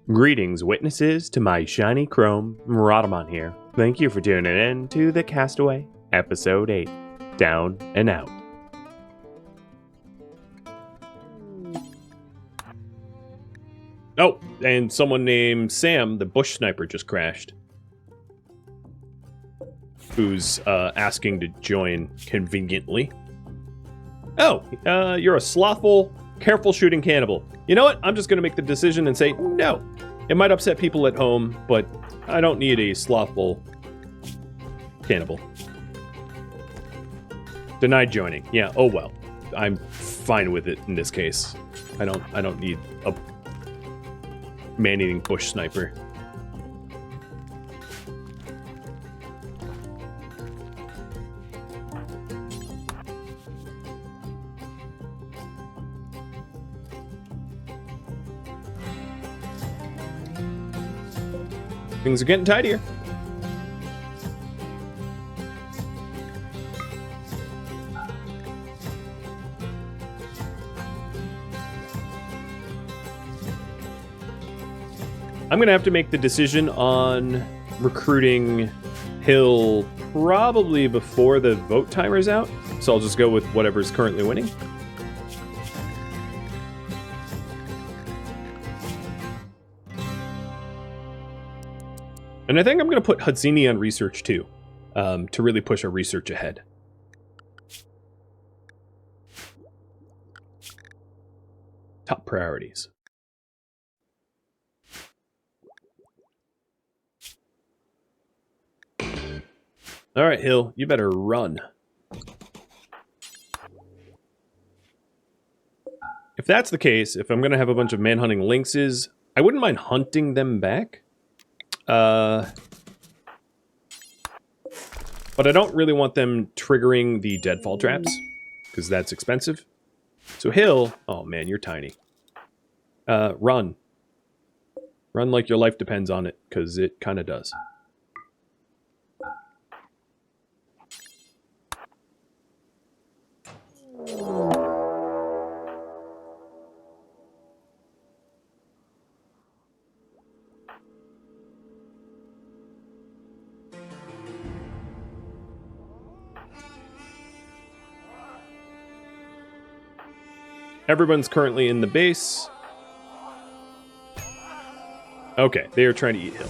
Greetings, witnesses, to my shiny chrome, Rhadamant here. Thank you for tuning in to the Castaway, Episode 8, Down and Out. Oh, and someone named Sam, the bush sniper, just crashed. Who's asking to join conveniently. Oh, you're a slothful, careful shooting cannibal. You know what? I'm just going to make the decision and say no. It might upset people at home, but I don't need a slothful cannibal. Denied joining. Yeah, oh well. I'm fine with it in this case. I don't need a man-eating bush sniper. Things are getting tidier. I'm going to have to make the decision on recruiting Hill probably before the vote timer's out. So I'll just go with whatever's currently winning. And I think I'm going to put Hudzini on research too, to really push our research ahead. Top priorities. All right, Hill, you better run. If that's the case, if I'm going to have a bunch of manhunting lynxes, I wouldn't mind hunting them back. But I don't really want them triggering the deadfall traps, because that's expensive. So Hill, oh man, you're tiny. Run. Run like your life depends on it, because it kind of does. Everyone's currently in the base. Okay, they are trying to eat Hill.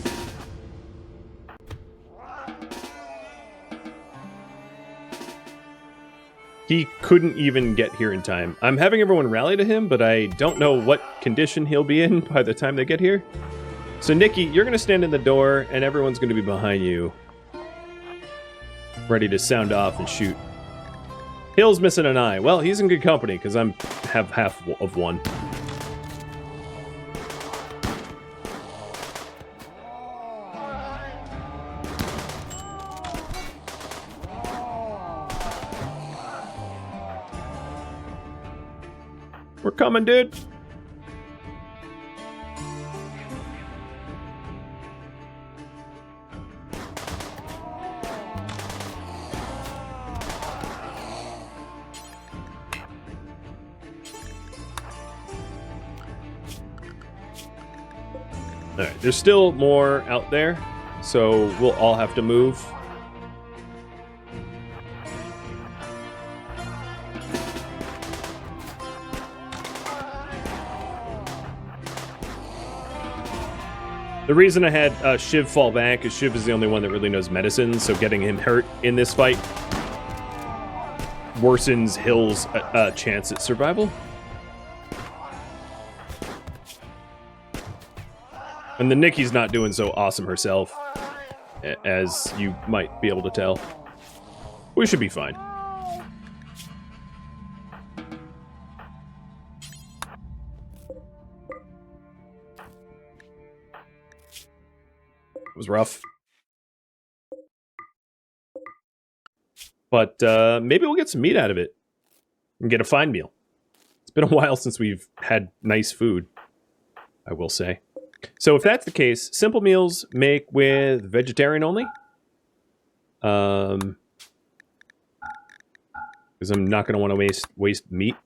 He couldn't even get here in time. I'm having everyone rally to him, but I don't know what condition he'll be in by the time they get here. So, Nikki, you're going to stand in the door, and everyone's going to be behind you, ready to sound off and shoot. Hill's missing an eye. Well, he's in good company, because I have half of one. We're coming, dude. Alright, there's still more out there, so we'll all have to move. The reason I had Shiv fall back is Shiv is the only one that really knows medicine, so getting him hurt in this fight worsens Hill's chance at survival. And the Nikki's not doing so awesome herself, as you might be able to tell. We should be fine. It was rough. But maybe we'll get some meat out of it and get a fine meal. It's been a while since we've had nice food, I will say. So if that's the case, simple meals make with vegetarian only. Because I'm not going to want to waste meat.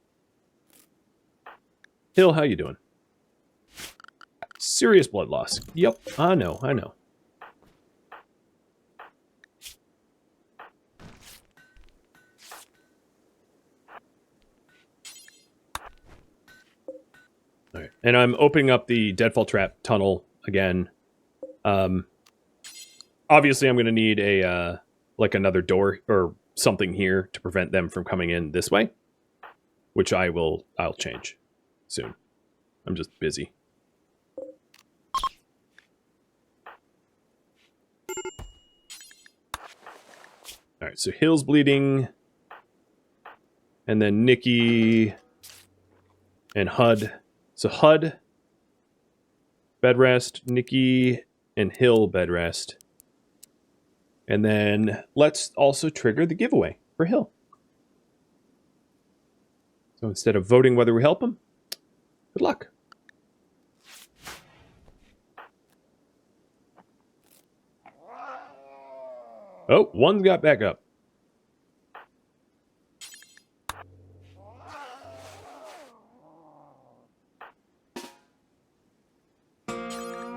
Hill, how you doing? Serious blood loss. Yep, I know, I know. All right, and I'm opening up the deadfall trap tunnel again. Obviously, I'm going to need a like another door or something here to prevent them from coming in this way, which I'll change soon. I'm just busy. All right, so Hill's bleeding, and then Nikki and Hud. So Hud, bed rest, Nikki and Hill bed rest. And then let's also trigger the giveaway for Hill. So instead of voting whether we help him, good luck. Oh, one's got back up.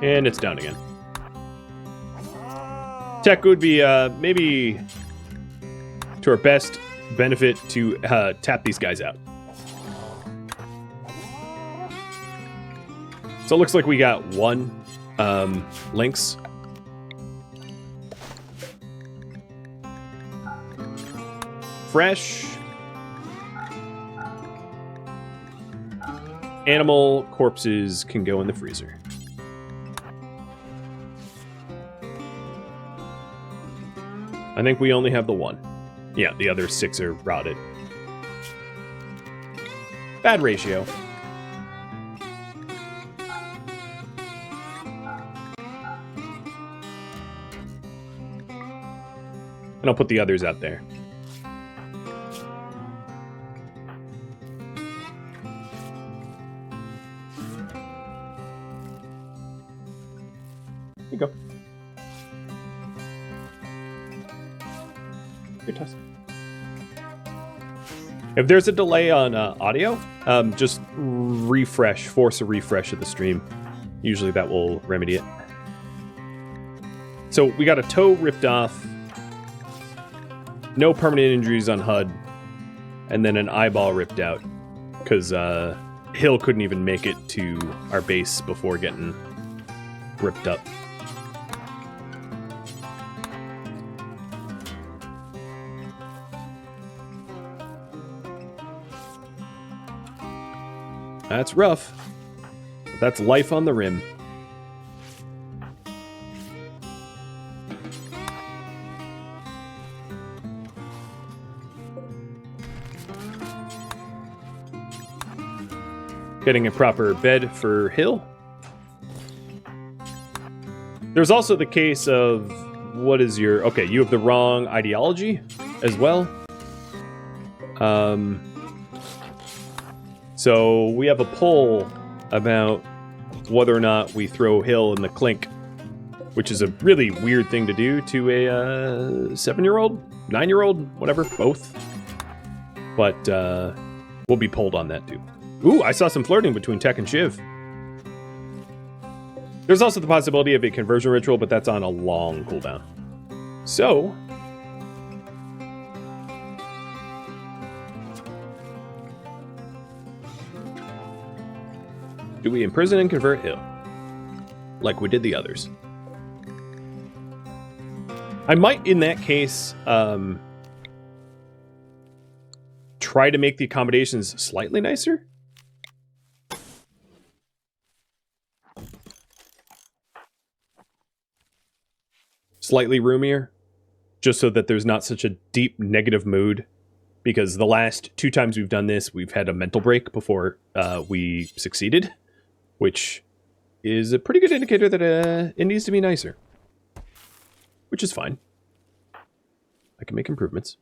And it's down again. Tech would be maybe to our best benefit to tap these guys out. So it looks like we got one lynx. Fresh. Animal corpses can go in the freezer. I think we only have the one. Yeah, the other 6 are rotted. Bad ratio. And I'll put the others out there. Here you go. If there's a delay on audio, just force a refresh of the stream. Usually that will remedy it. So we got a toe ripped off, no permanent injuries on HUD, and then an eyeball ripped out because Hill couldn't even make it to our base before getting ripped up. That's rough. But that's life on the rim. Getting a proper bed for Hill. There's also the case of, what is your... Okay, you have the wrong ideology as well. So we have a poll about whether or not we throw Hill in the clink, which is a really weird thing to do to a 7-year-old, 9-year-old, whatever, both. But we'll be polled on that too. Ooh, I saw some flirting between Tech and Shiv. There's also the possibility of a conversion ritual, but that's on a long cooldown. So... do we imprison and convert Hill? Like we did the others. I might, in that case, try to make the accommodations slightly nicer. Slightly roomier. Just so that there's not such a deep negative mood. Because the last 2 times we've done this, we've had a mental break before we succeeded. Which is a pretty good indicator that it needs to be nicer. Which is fine. I can make improvements.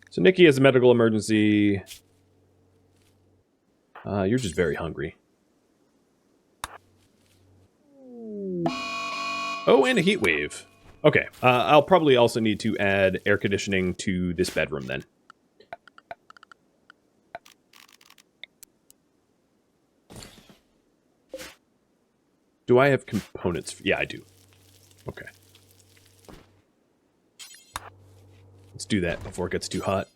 So Nikki has a medical emergency. You're just very hungry. Oh, and a heat wave. Okay, I'll probably also need to add air conditioning to this bedroom then. Do I have components? Yeah, I do. Okay. Let's do that before it gets too hot.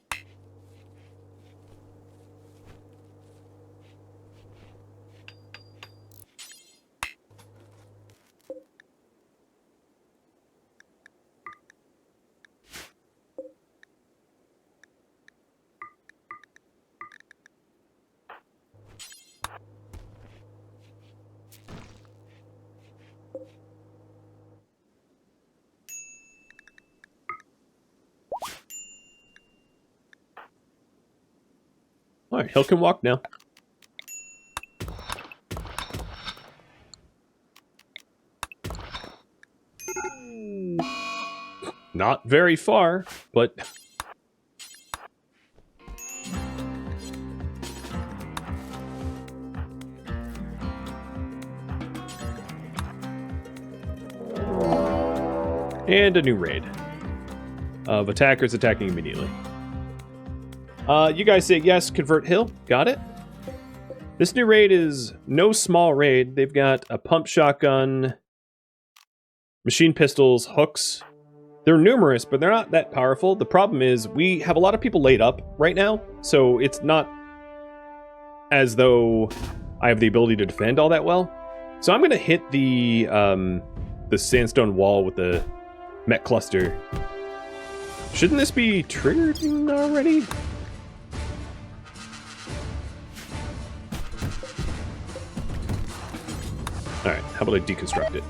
Alright, Hill can walk now. Not very far, but... And a new raid of attackers attacking immediately. You guys say yes, convert Hill. Got it. This new raid is no small raid. They've got a pump shotgun, machine pistols, hooks. They're numerous, but they're not that powerful. The problem is we have a lot of people laid up right now, so it's not as though I have the ability to defend all that well. So I'm going to hit the sandstone wall with the mech cluster. Shouldn't this be triggered already? Alright, how about I deconstruct it?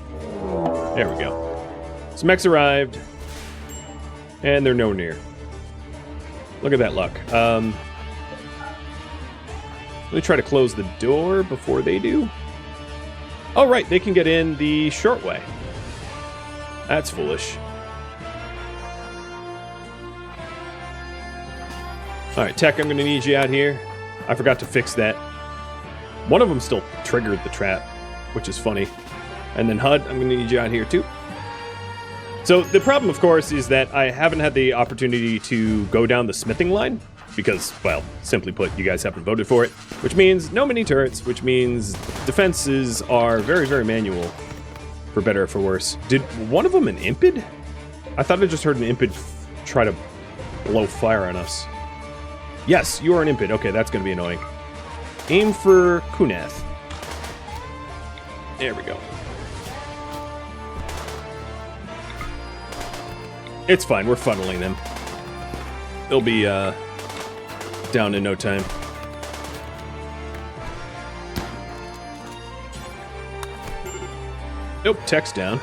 There we go. So mechs arrived. And they're nowhere near. Look at that luck. Let me try to close the door before they do. Oh, right, they can get in the short way. That's foolish. Alright, Tech, I'm going to need you out here. I forgot to fix that. One of them still triggered the trap, which is funny. And then HUD, I'm going to need you out here too. So the problem, of course, is that I haven't had the opportunity to go down the smithing line because, well, simply put, you guys haven't voted for it, which means no mini turrets, which means defenses are very, very manual, for better or for worse. Did one of them an impid? I thought I just heard an impid try to blow fire on us. Yes, you are an impid. Okay, that's going to be annoying. Aim for Kunath. There we go. It's fine, we're funneling them. They'll be, down in no time. Nope, Tech's down.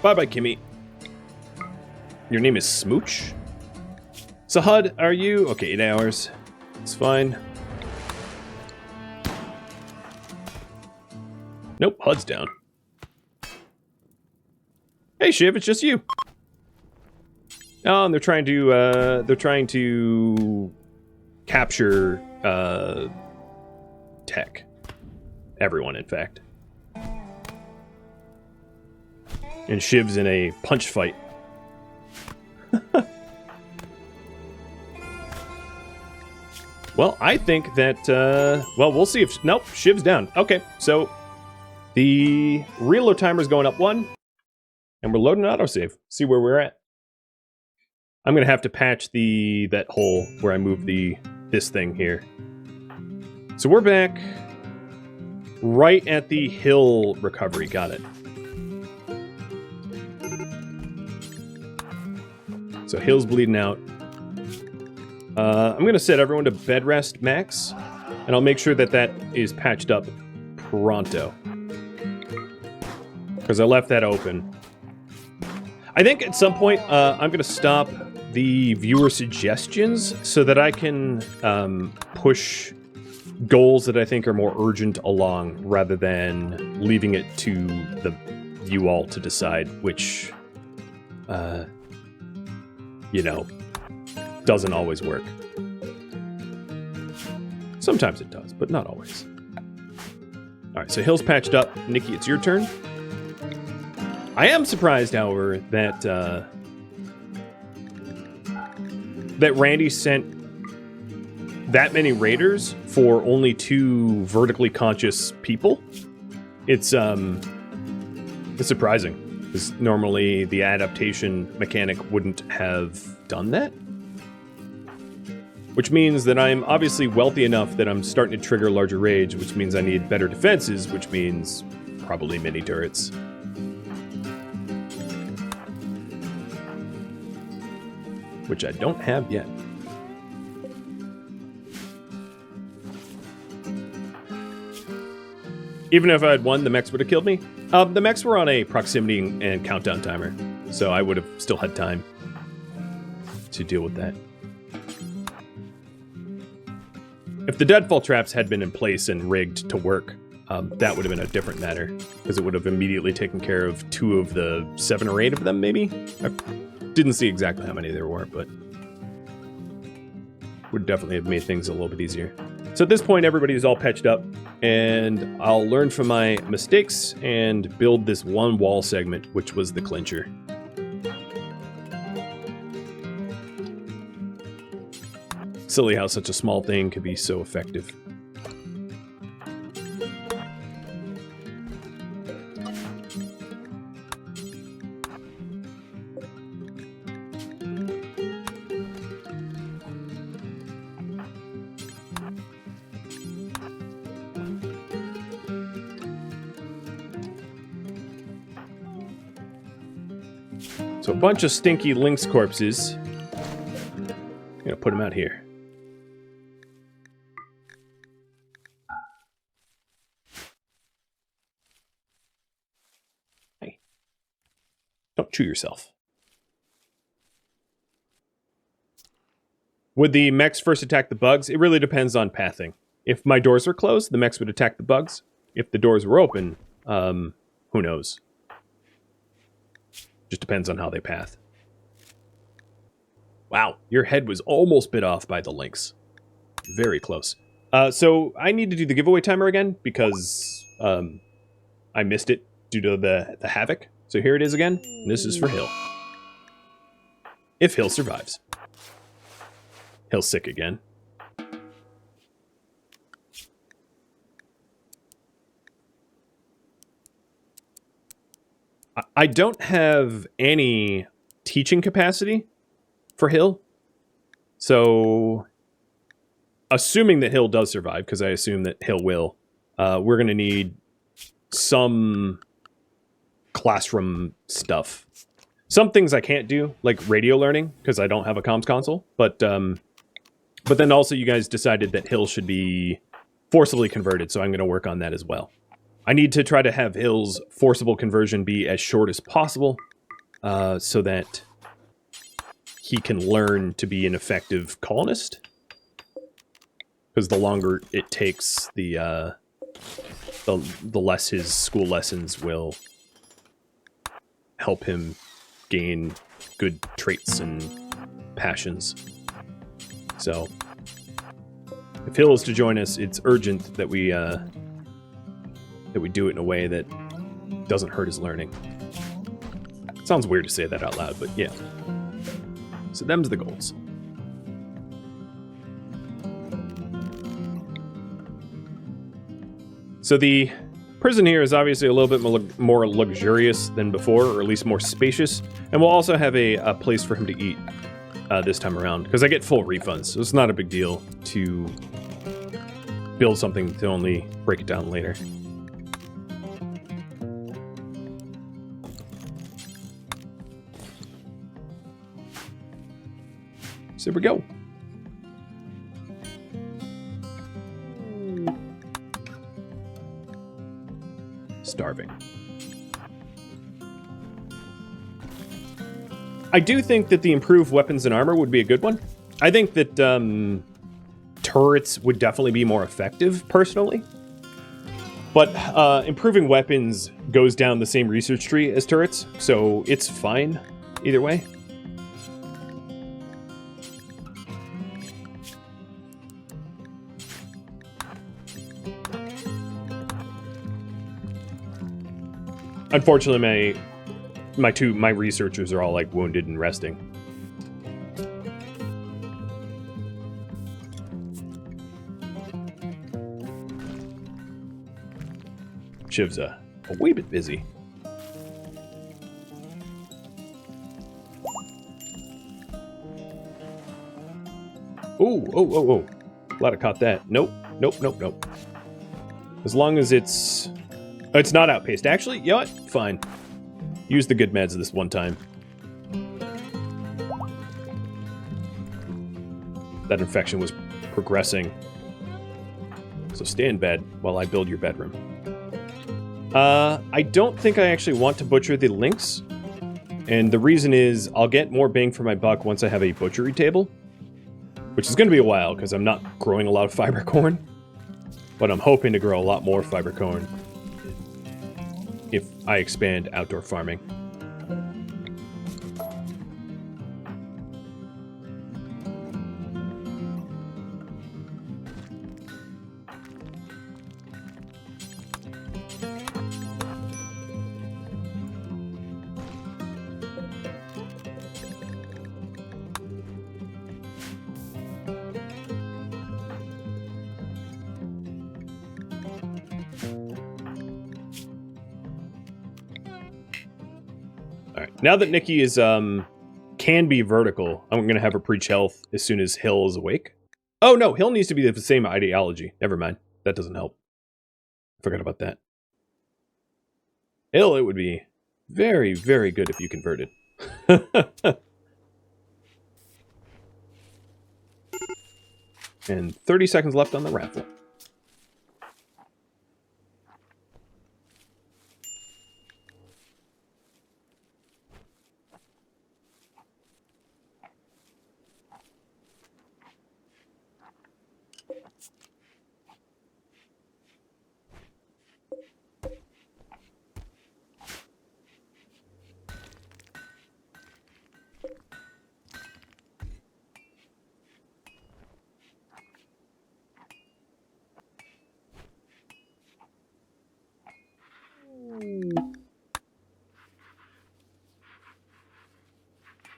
Bye-bye, Kimmy. Your name is Smooch? So, HUD, are you... Okay, 8 hours. It's fine. Nope, HUD's down. Hey Shiv, it's just you. Oh, and they're trying to capture Tech. Everyone, in fact. And Shiv's in a punch fight. Well, I think that well, we'll see if nope, Shiv's down. Okay, so the reload timer's going up 1. And we're loading autosave. See where we're at. I'm gonna have to patch that hole where I moved this thing here. So we're back right at the hill recovery. Got it. So hill's bleeding out. I'm gonna set everyone to bed rest max, and I'll make sure that is patched up pronto. Because I left that open. I think at some point, I'm going to stop the viewer suggestions so that I can push goals that I think are more urgent along rather than leaving it to you all to decide, which, you know, doesn't always work. Sometimes it does, but not always. All right, so Hill's patched up. Nikki, it's your turn. I am surprised, however, that that Randy sent that many raiders for only 2 vertically conscious people. It's surprising, because normally the adaptation mechanic wouldn't have done that. Which means that I'm obviously wealthy enough that I'm starting to trigger larger rage, which means I need better defenses, which means probably mini turrets. Which I don't have yet. Even if I had won, the mechs would have killed me. The mechs were on a proximity and countdown timer, so I would have still had time to deal with that. If the deadfall traps had been in place and rigged to work, that would have been a different matter, because it would have immediately taken care of 2 of the 7 or 8 of them, maybe? I didn't see exactly how many there were, but would definitely have made things a little bit easier. So at this point, everybody's all patched up, and I'll learn from my mistakes and build this one wall segment, which was the clincher. Silly how such a small thing could be so effective. So a bunch of stinky lynx corpses. I'm gonna put them out here. Hey. Don't chew yourself. Would the mechs first attack the bugs? It really depends on pathing. If my doors were closed, the mechs would attack the bugs. If the doors were open, who knows? Just depends on how they path. Wow, your head was almost bit off by the lynx. Very close. So I need to do the giveaway timer again because I missed it due to the havoc. So here it is again. This is for Hill. If Hill survives. Hill's sick again. I don't have any teaching capacity for Hill. So, assuming that Hill does survive, because I assume that Hill will, we're going to need some classroom stuff. Some things I can't do, like radio learning, because I don't have a comms console. But then also you guys decided that Hill should be forcibly converted, so I'm going to work on that as well. I need to try to have Hill's forcible conversion be as short as possible, so that he can learn to be an effective colonist. Because the longer it takes, the less his school lessons will help him gain good traits and passions. So, if Hill is to join us, it's urgent that we do it in a way that doesn't hurt his learning. It sounds weird to say that out loud, but yeah. So them's the goals. So the prison here is obviously a little bit more luxurious than before, or at least more spacious. And we'll also have a place for him to eat this time around, because I get full refunds, so it's not a big deal to build something to only break it down later. So here we go. Starving. I do think that the improved weapons and armor would be a good one. I think that turrets would definitely be more effective, personally. But improving weapons goes down the same research tree as turrets, so it's fine either way. Unfortunately, my researchers are all like wounded and resting. Shiv's a wee bit busy. Oh. Glad I caught that. Nope. As long as it's... Oh, it's not outpaced. Actually, you know what? Fine. Use the good meds this one time. That infection was progressing. So stay in bed while I build your bedroom. I don't think I actually want to butcher the lynx. And the reason is I'll get more bang for my buck once I have a butchery table. Which is going to be a while because I'm not growing a lot of fiber corn. But I'm hoping to grow a lot more fiber corn if I expand outdoor farming. Now that Nikki is, can be vertical, I'm going to have her preach health as soon as Hill is awake. Oh, no, Hill needs to be the same ideology. Never mind. That doesn't help. Forgot about that. Hill, it would be very, very good if you converted. And 30 seconds left on the raffle.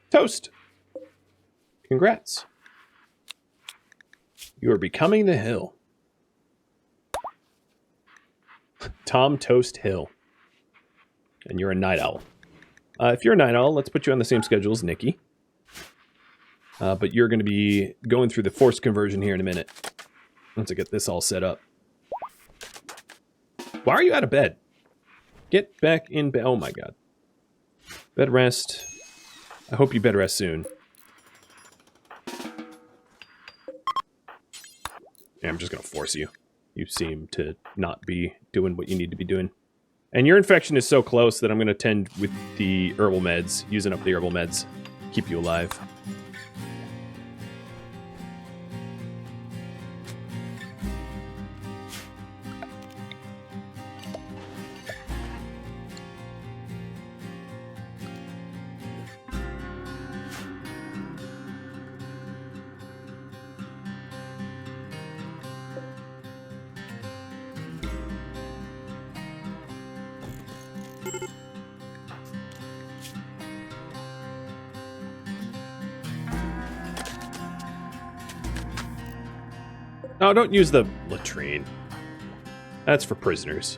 Toast! Congrats. You are becoming the Hill. Tom Toast Hill. And you're a night owl. If you're a night owl, let's put you on the same schedule as Nikki. But you're going to be going through the forced conversion here in a minute. Once I get this all set up. Why are you out of bed? Get back in bed. Oh my god. Bed rest. I hope you bed rest soon. Yeah, I'm just going to force you. You seem to not be doing what you need to be doing. And your infection is so close that I'm going to tend with the herbal meds, using up the herbal meds, keep you alive. No, don't use the latrine. That's for prisoners.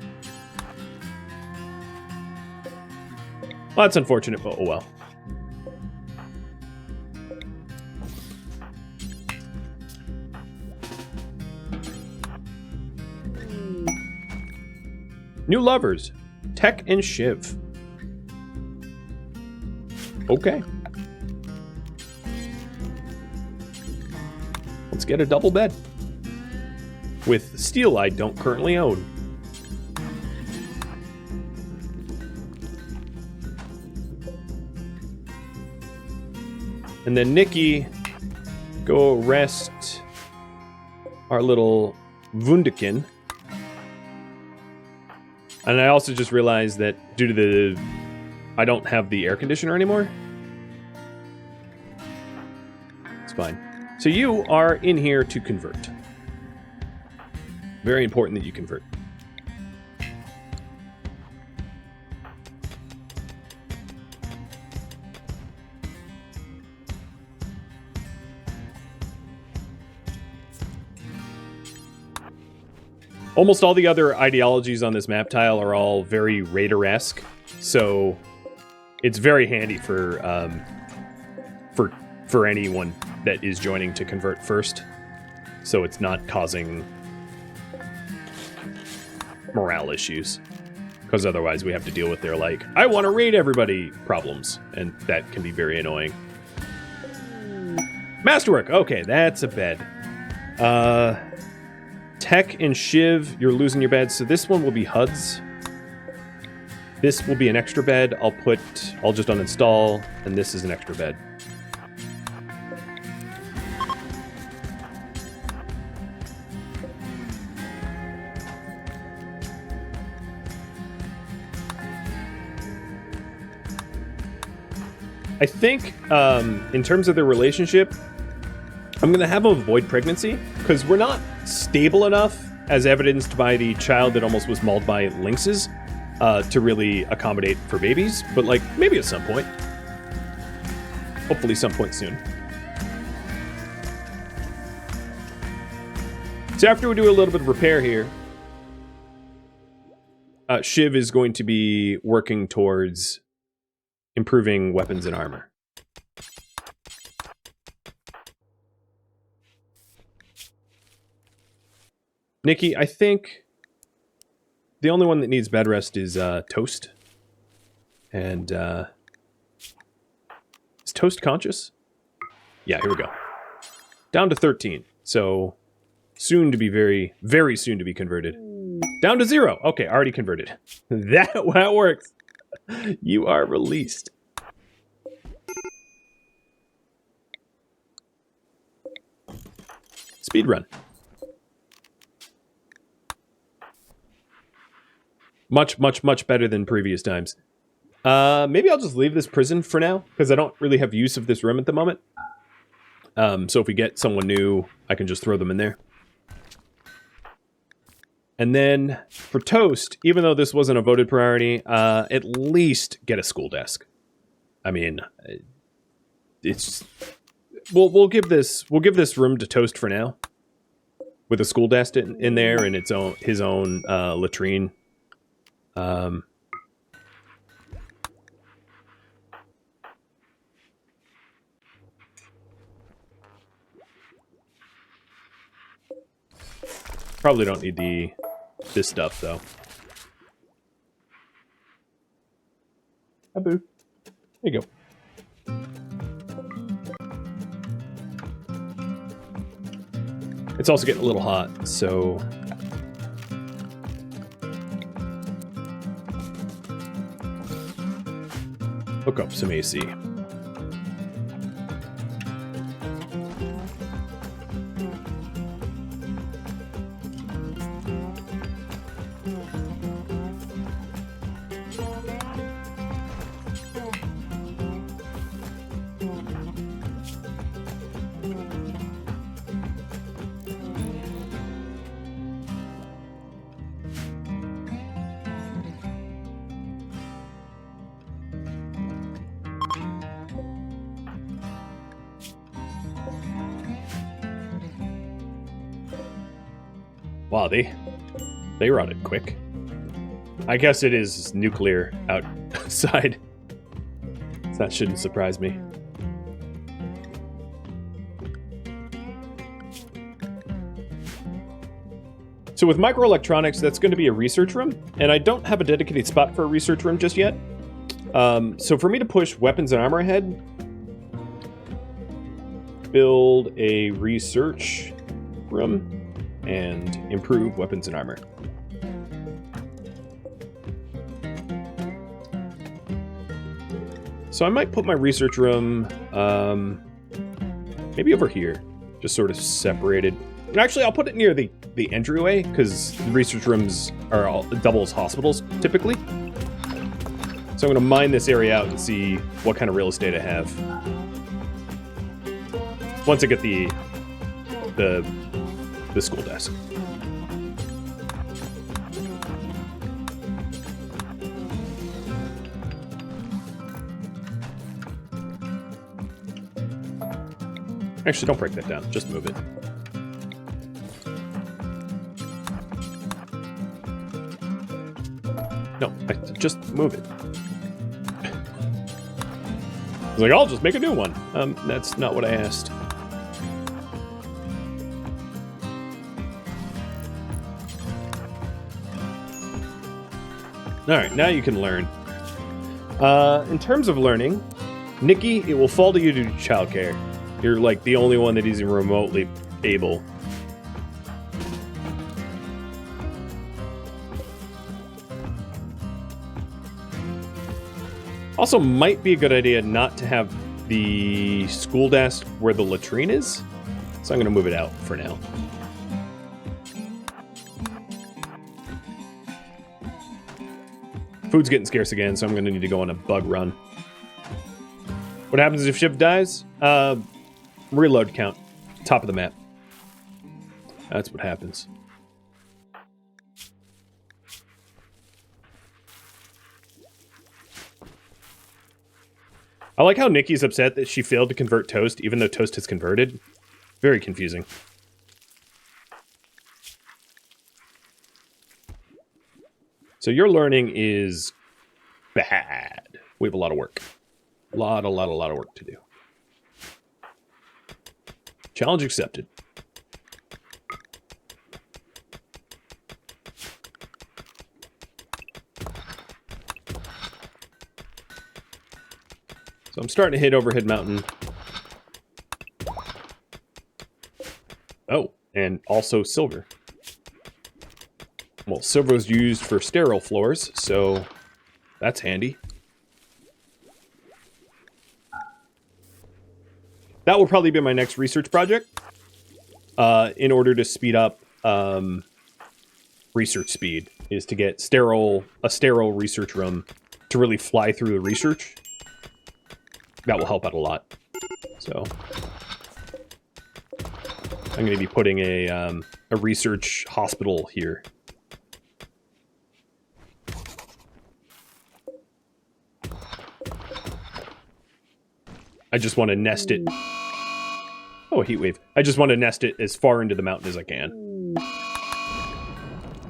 Well, that's unfortunate, but oh well. New lovers, Tech and Shiv. Okay. Let's get a double bed. With steel I don't currently own. And then Nikki, go rest our little Wunderkind. And I also just realized that due to the... I don't have the air conditioner anymore. It's fine. So you are in here to convert. Very important that you convert. Almost all the other ideologies on this map tile are all very Raider-esque, so it's very handy for anyone that is joining to convert first, so it's not causing morale issues. Because otherwise we have to deal with their, like, I want to raid everybody problems, and that can be very annoying. Masterwork! Okay, that's a bed. Tech and Shiv, you're losing your beds, so this one will be HUDs. This will be an extra bed. I'll just uninstall, and this is an extra bed. I think, in terms of their relationship, I'm going to have them avoid pregnancy, because we're not stable enough, as evidenced by the child that almost was mauled by lynxes, to really accommodate for babies, but, like, maybe at some point. Hopefully some point soon. So after we do a little bit of repair here, Shiv is going to be working towards improving weapons and armor. Nikki, I think the only one that needs bed rest is Toast. And is Toast conscious? Yeah, here we go. Down to 13. So soon to be very, very soon to be converted. Down to 0. Okay, already converted. That works. You are released. Speed run. Much, much, much better than previous times. Maybe I'll just leave this prison for now, because I don't really have use of this room at the moment. So if we get someone new, I can just throw them in there. And then for Toast, even though this wasn't a voted priority, at least get a school desk. I mean, it's we'll give this room to Toast for now, with a school desk in there and his own latrine. Probably don't need this stuff though. Abu. There you go. It's also getting a little hot, so hook up some AC. Wow, they rotted quick. I guess it is nuclear outside. So that shouldn't surprise me. So with microelectronics, that's going to be a research room, and I don't have a dedicated spot for a research room just yet. So for me to push weapons and armor ahead, build a research room and improve weapons and armor. So I might put my research room maybe over here, just sort of separated. And actually, I'll put it near the entryway, because research rooms are all double as hospitals, typically. So I'm going to mine this area out and see what kind of real estate I have. Once I get the school desk. Actually, don't break that down. Just move it. No, just move it. I was like, I'll just make a new one. That's not what I asked. Alright, now you can learn. In terms of learning, Nikki, it will fall to you to do childcare. You're like the only one that isn't remotely able. Also, might be a good idea not to have the school desk where the latrine is. So I'm going to move it out for now. Food's getting scarce again, so I'm going to need to go on a bug run. What happens if Shiv dies? Reload count. Top of the map. That's what happens. I like how Nikki's upset that she failed to convert Toast, even though Toast has converted. Very confusing. So your learning is bad. We have a lot of work. A lot of work to do. Challenge accepted. So I'm starting to hit Overhead Mountain. Oh, and also silver. Well, silver was used for sterile floors, so that's handy. That will probably be my next research project. In order to speed up research speed, is to get a sterile research room to really fly through the research. That will help out a lot. So I'm going to be putting a research hospital here. I just want to nest it. Oh, a heat wave. I just want to nest it as far into the mountain as I can.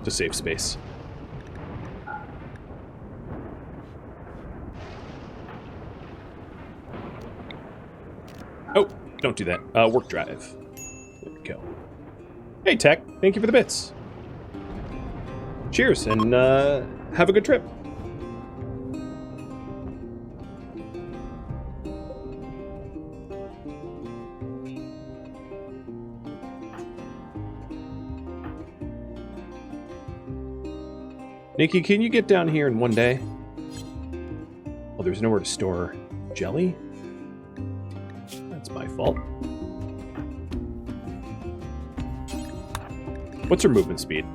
To save space. Oh, don't do that. Work drive. There we go. Hey, Tech. Thank you for the bits. Cheers, and have a good trip. Nikki, can you get down here in one day? Oh, there's nowhere to store jelly? That's my fault. What's her movement speed?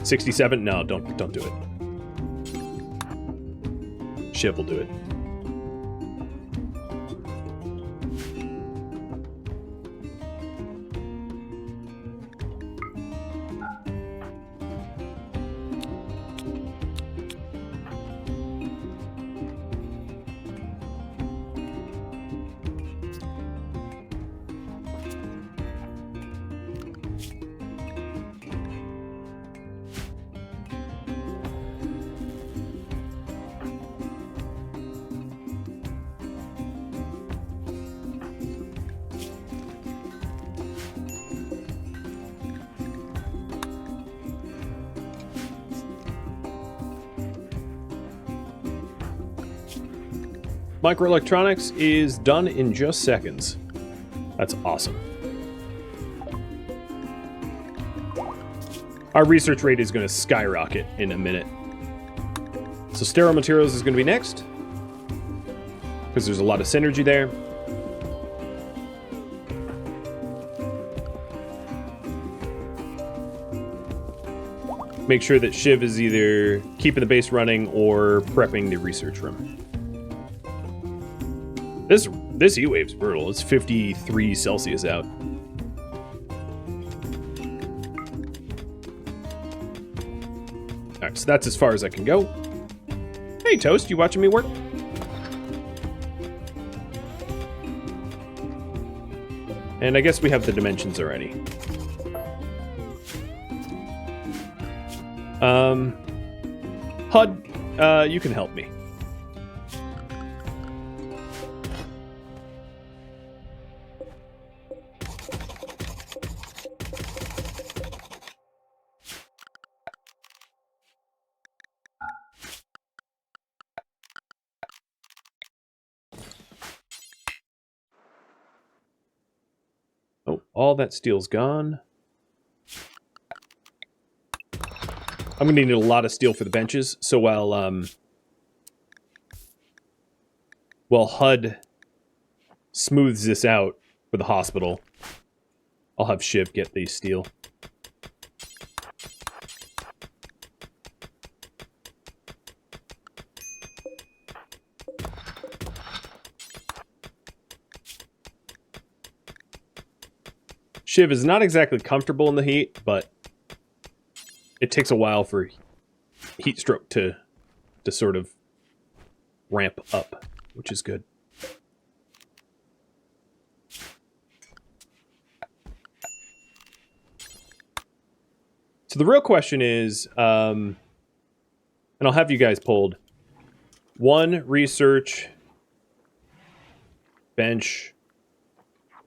67? No, don't do it. Shiv will do it. Microelectronics is done in just seconds. That's awesome. Our research rate is going to skyrocket in a minute. So sterile materials is going to be next, because there's a lot of synergy there. Make sure that Shiv is either keeping the base running or prepping the research room. This heat wave's brutal. It's 53 Celsius out. Alright, so that's as far as I can go. Hey, Toast, you watching me work? And I guess we have the dimensions already. HUD, you can help me. Oh, all that steel's gone. I'm going to need a lot of steel for the benches, so while HUD smooths this out for the hospital, I'll have Shiv get the steel. Shiv is not exactly comfortable in the heat, but it takes a while for heat stroke to sort of ramp up, which is good. So the real question is, and I'll have you guys pulled, 1 research bench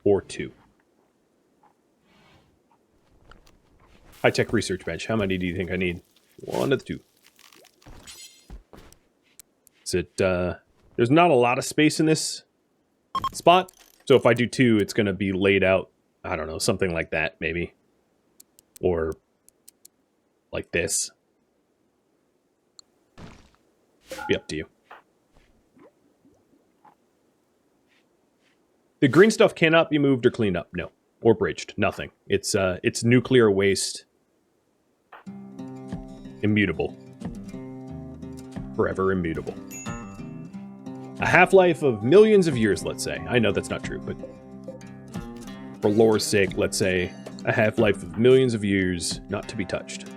or 2. High-tech research bench. How many do you think I need? 1 of the 2. Is it, there's not a lot of space in this spot, so if I do 2, it's going to be laid out, I don't know, something like that, maybe. Or like this. Be up to you. The green stuff cannot be moved or cleaned up. No. Or bridged. Nothing. It's nuclear waste. Immutable. Forever immutable. A half-life of millions of years, let's say. I know that's not true, but for lore's sake, let's say a half-life of millions of years not to be touched.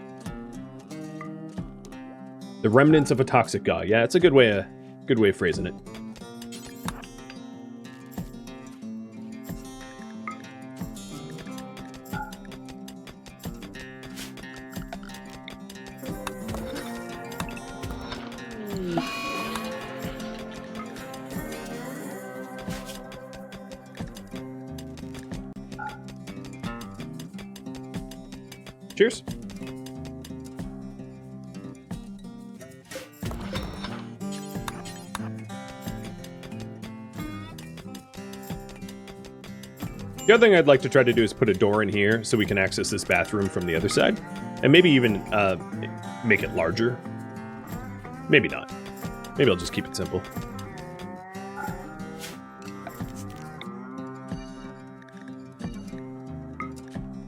The remnants of a toxic god. Yeah, it's a good way of phrasing it. Cheers. The other thing I'd like to try to do is put a door in here so we can access this bathroom from the other side. And maybe even make it larger. Maybe not. Maybe I'll just keep it simple.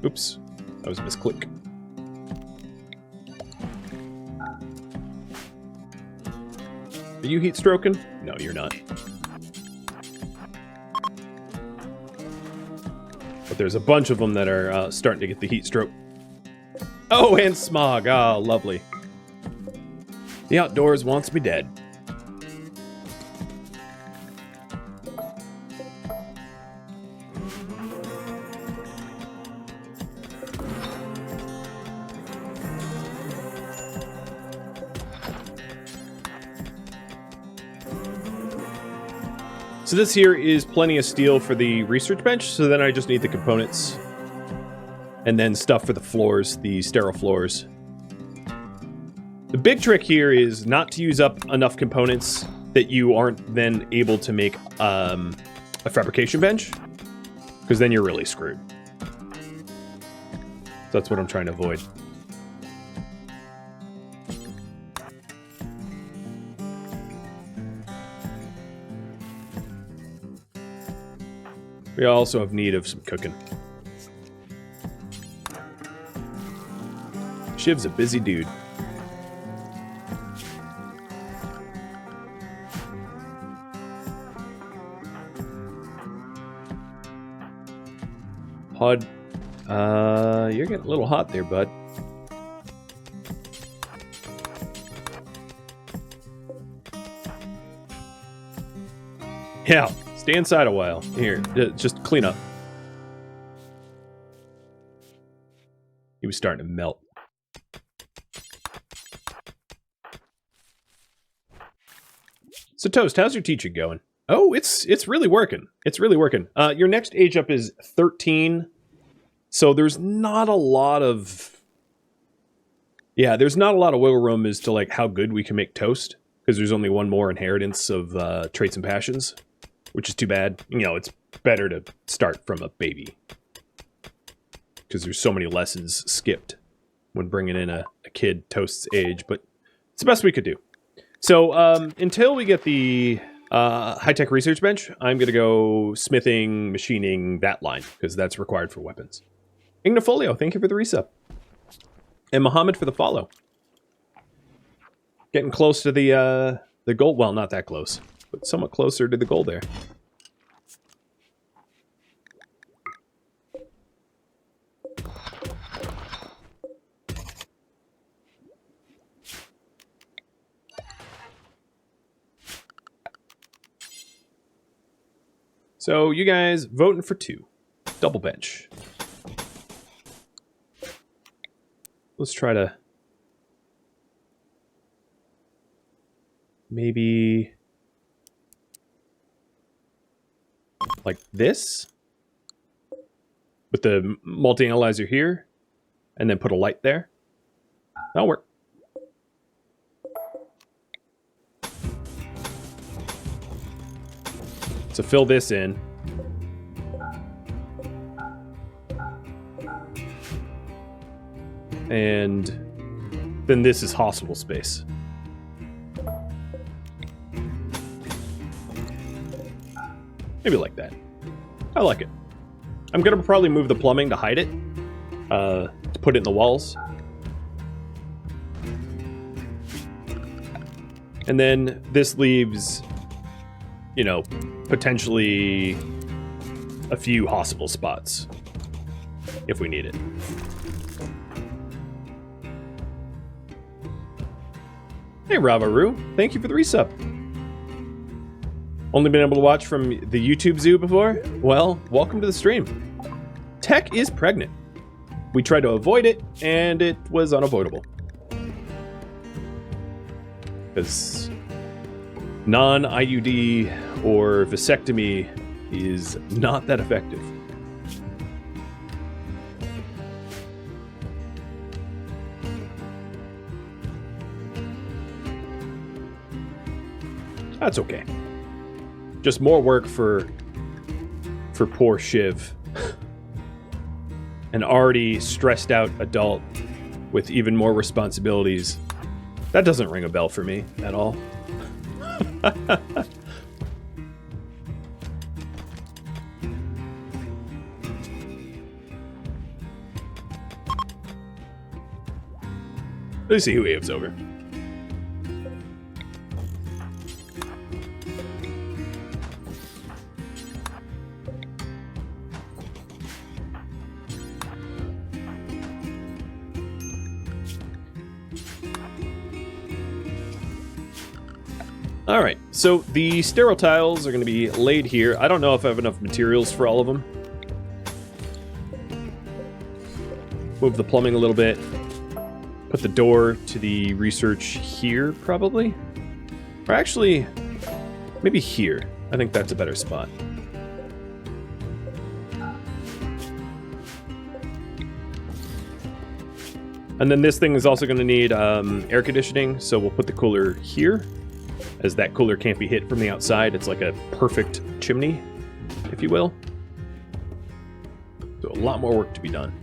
Oops. That was a misclick. Are you heat stroking? No, you're not. But there's a bunch of them that are starting to get the heat stroke. Oh, and smog. Oh, lovely. The outdoors wants me dead. So this here is plenty of steel for the research bench, so then I just need the components. And then stuff for the floors, the sterile floors. The big trick here is not to use up enough components that you aren't then able to make a fabrication bench, because then you're really screwed. So that's what I'm trying to avoid. We also have need of some cooking. Shiv's a busy dude. HUD, you're getting a little hot there, bud. Yeah, stay inside a while. Here, just clean up. He was starting to melt. So Toast, how's your teaching going? Oh, it's really working. It's really working. Your next age up is 13. So there's not a lot of... Yeah, there's not a lot of wiggle room as to like how good we can make Toast. Because there's only one more inheritance of traits and passions. Which is too bad. You know, it's better to start from a baby. Because there's so many lessons skipped when bringing in a kid Toast's age. But it's the best we could do. So, until we get the high-tech research bench, I'm going to go smithing, machining that line, because that's required for weapons. Ignifolio, thank you for the resub. And Muhammad for the follow. Getting close to the goal. Well, not that close, but somewhat closer to the goal there. So, you guys voting for 2. Double bench. Let's try to... Maybe... like this? With the multi-analyzer here. And then put a light there. That'll work. So fill this in. And then this is hospitable space. Maybe like that. I like it. I'm gonna probably move the plumbing to hide it. To put it in the walls. And then this leaves, you know, potentially a few hospitable spots if we need it. Hey Ravaru, thank you for the resub. Only been able to watch from the YouTube zoo before? Well, welcome to the stream. Tech is pregnant. We tried to avoid it, and it was unavoidable. Because non-IUD or vasectomy is not that effective. That's okay. Just more work for poor Shiv. An already stressed out adult with even more responsibilities. That doesn't ring a bell for me at all. Let's see who waves over. All right, so the sterile tiles are going to be laid here. I don't know if I have enough materials for all of them. Move the plumbing a little bit. Put the door to the research here, probably. Or actually, maybe here. I think that's a better spot. And then this thing is also going to need air conditioning, so we'll put the cooler here. As that cooler can't be hit from the outside, it's like a perfect chimney, if you will. So a lot more work to be done.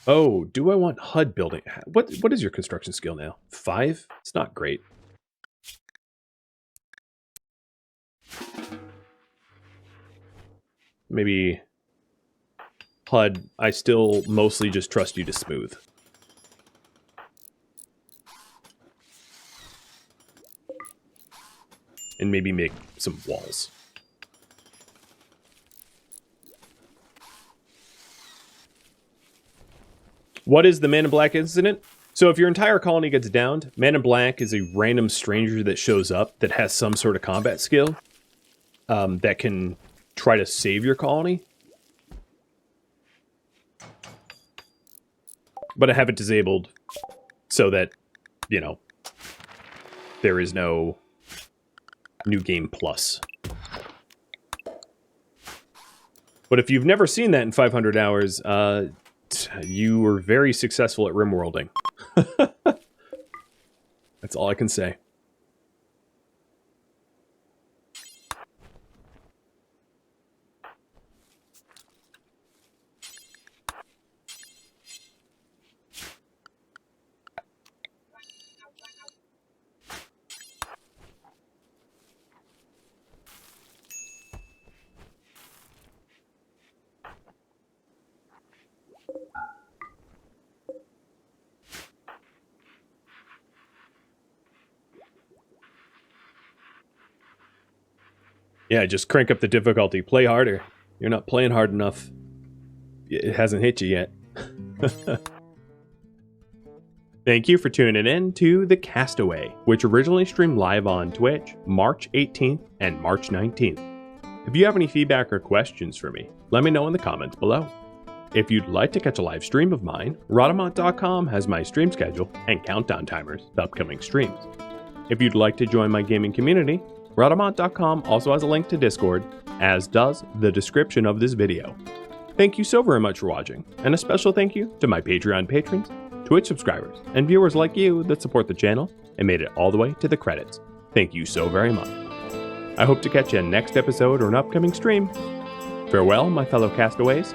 Oh, do I want HUD building? What is your construction skill now? 5? It's not great. Maybe HUD, I still mostly just trust you to smooth. And maybe make some walls. What is the Man in Black incident? So if your entire colony gets downed, Man in Black is a random stranger that shows up that has some sort of combat skill that can try to save your colony. But I have it disabled so that, you know, there is no New Game Plus. But if you've never seen that in 500 hours, you were very successful at RimWorlding. That's all I can say. Yeah, just crank up the difficulty. Play harder. You're not playing hard enough. It hasn't hit you yet. Thank you for tuning in to The Castaway, which originally streamed live on Twitch March 18th and March 19th. If you have any feedback or questions for me, let me know in the comments below. If you'd like to catch a live stream of mine, Rhadamant.com has my stream schedule and countdown timers to upcoming streams. If you'd like to join my gaming community, Rhadamant.com also has a link to Discord, as does the description of this video. Thank you so very much for watching, and a special thank you to my Patreon patrons, Twitch subscribers, and viewers like you that support the channel and made it all the way to the credits. Thank you so very much. I hope to catch you in next episode or an upcoming stream. Farewell, my fellow castaways,